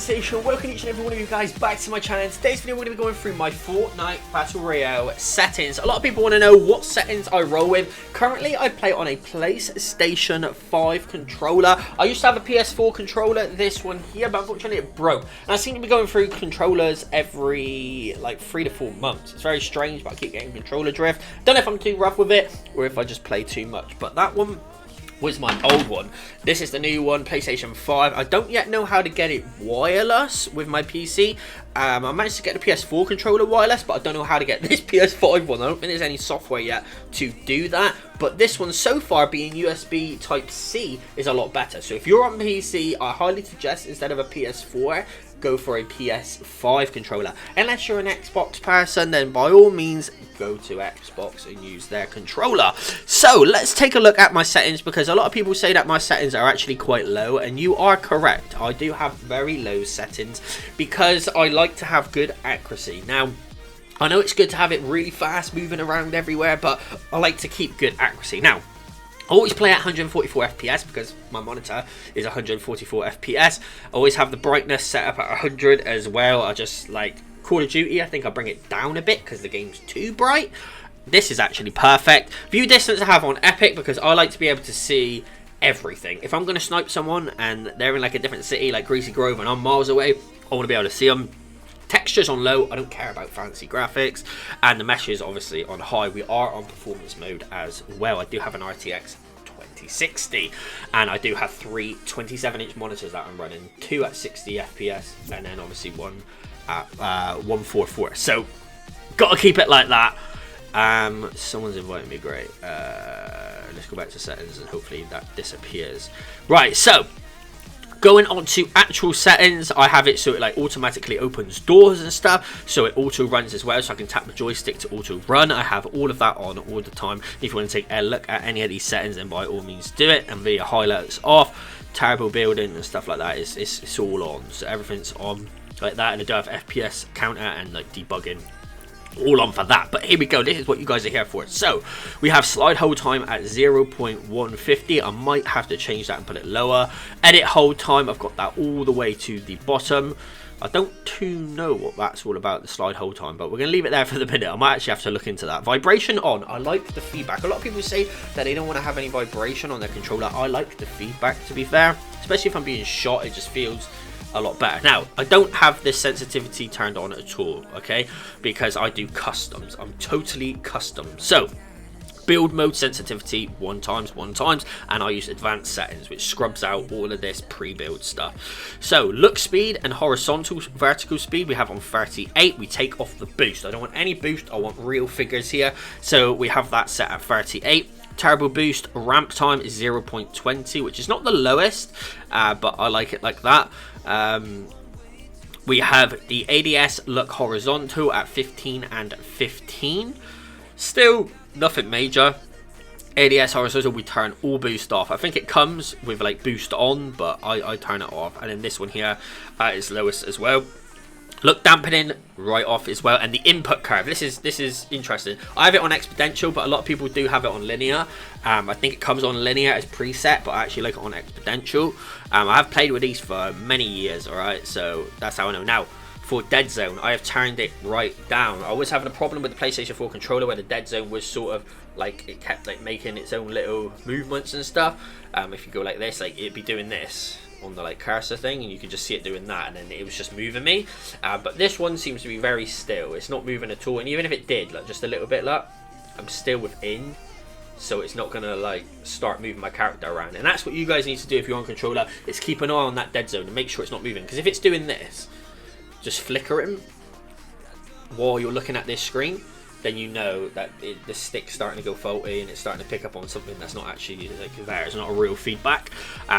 Sensation. Welcome each and every one of you guys back to my channel. In today's video we're going to be going through my Fortnite Battle Royale settings. A lot of people want to know what settings I roll with. Currently I play on a PlayStation 5 controller. I used to have a PS4 controller, this one here, but unfortunately it broke. And I seem to be going through controllers every like 3 to 4 months. It's very strange, but I keep getting controller drift. Don't know if I'm too rough with it or if I just play too much, but that one was my old one. This is the new one, PlayStation 5. I don't yet know how to get it wireless with my PC. I managed to get the PS4 controller wireless, but I don't know how to get this PS5 one. I don't think there's any software yet to do that. But this one so far, being USB Type-C, is a lot better. So if you're on PC, I highly suggest instead of a PS4, go for a PS5 controller. Unless you're an Xbox person, then by all means go to Xbox and use their controller. So let's take a look at my settings, because a lot of people say that my settings are actually quite low, and you are correct. I do have very low settings because I like to have good accuracy. Now I know it's good to have it really fast moving around everywhere, but I like to keep good accuracy. Now I always play at 144 FPS because my monitor is 144 FPS. I always have the brightness set up at 100 as well. I just like Call of Duty, I think I bring it down a bit because the game's too bright. This is actually perfect. View distance I have on Epic because I like to be able to see everything. If I'm going to snipe someone and they're in like a different city like Greasy Grove and I'm miles away, I want to be able to see them. Textures on low, I don't care about fancy graphics, and the mesh is obviously on high. We are on performance mode as well. I do have an RTX 2060 and I do have three 27-inch monitors that I'm running, 2 at 60 FPS and then obviously one at 144. So gotta keep it like that. Someone's inviting me, great. Let's go back to settings and hopefully that disappears. Right, so going on to actual settings, I have it so it like automatically opens doors and stuff, so it auto runs as well, so I can tap the joystick to auto run. I have all of that on all the time. If you want to take a look at any of these settings, then by all means do it. And video highlights off, turbo building and stuff like that, it's all on, so everything's on like that. And I do have FPS counter and like debugging all on for that. But here we go, this is what you guys are here for. So we have slide hold time at 0.150. I might have to change that and put it lower. Edit hold time, I've got that all the way to the bottom. I don't too know what that's all about, the slide hold time, but we're going to leave it there for the minute. I might actually have to look into that. Vibration on, I like the feedback. A lot of people say that they don't want to have any vibration on their controller. I like the feedback, to be fair, especially if I'm being shot. It just feels a lot better. Now I don't have this sensitivity turned on at all, okay, because I do customs. I'm totally custom. So build mode sensitivity 1 times, and I use advanced settings, which scrubs out all of this pre-build stuff. So look speed and horizontal vertical speed we have on 38. We take off the boost. I don't want any boost, I want real figures here, so we have that set at 38. Turbo boost ramp time is 0.20, which is not the lowest, but I like it like that. We have the ADS look horizontal at 15 and 15. Still nothing major. ADS horizontal, we turn all boost off. I think it comes with like boost on, but I turn it off. And then this one here is lowest as well. Look dampening right off as well, and the input curve. This is interesting. I have it on exponential, but a lot of people do have it on linear. I think it comes on linear as preset, but I actually like it on exponential. I have played with these for many years, alright, so that's how I know. Now, for dead zone, I have turned it right down. I was having a problem with the PlayStation 4 controller where the dead zone was sort of like, it kept like making its own little movements and stuff. If you go like this, like it'd be doing this on the like cursor thing, and you could just see it doing that, and then it was just moving me. But this one seems to be very still. It's not moving at all, and even if it did, like just a little bit, like I'm still within, so it's not gonna like start moving my character around. And that's what you guys need to do if you're on controller, is keep an eye on that dead zone and make sure it's not moving, because if it's doing this, just flicker him while you're looking at this screen, then you know that the stick's starting to go faulty and it's starting to pick up on something that's not actually like there. It's not a real feedback.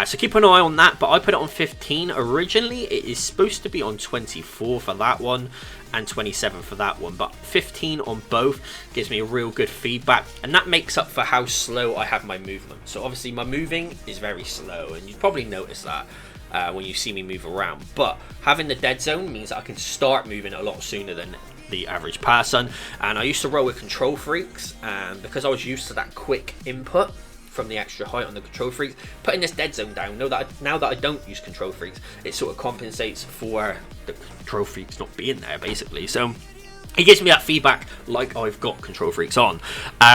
So keep an eye on that, but I put it on 15 originally. It is supposed to be on 24 for that one and 27 for that one, but 15 on both gives me a real good feedback, and that makes up for how slow I have my movement. So obviously my moving is very slow, and you probably notice that when you see me move around, but having the dead zone means that I can start moving a lot sooner than the average person. And I used to roll with control freaks, and because I was used to that quick input, from the extra height on the control freaks. Putting this dead zone down, now that I don't use control freaks, it sort of compensates for the control freaks not being there, basically. So it gives me that feedback like I've got control freaks on.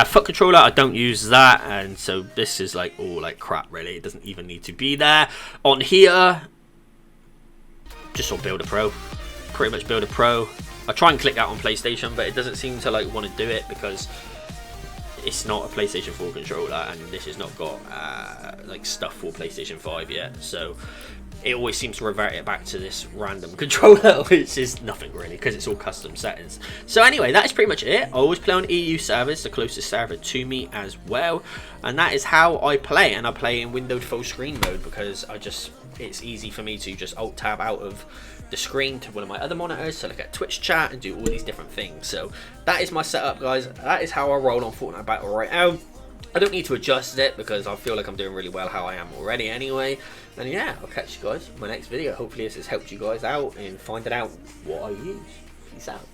Foot controller, I don't use that, and so this is like all like crap, really. It doesn't even need to be there. On here, just on Builder Pro, pretty much Builder Pro. I try and click that on PlayStation, but it doesn't seem to like want to do it because it's not a PlayStation 4 controller, and this has not got like stuff for PlayStation 5 yet. So it always seems to revert it back to this random controller, which is nothing really because it's all custom settings. So anyway, that is pretty much it. I always play on EU servers, the closest server to me as well, and that is how I play. And I play in windowed full screen mode because it's easy for me to just alt tab out of the screen to one of my other monitors to look at Twitch chat and do all these different things. So that is my setup, guys. That is how I roll on Fortnite Battle Royale. I don't need to adjust it because I feel like I'm doing really well how I am already anyway. And yeah, I'll catch you guys in my next video. Hopefully this has helped you guys out in finding out what I use. Peace out.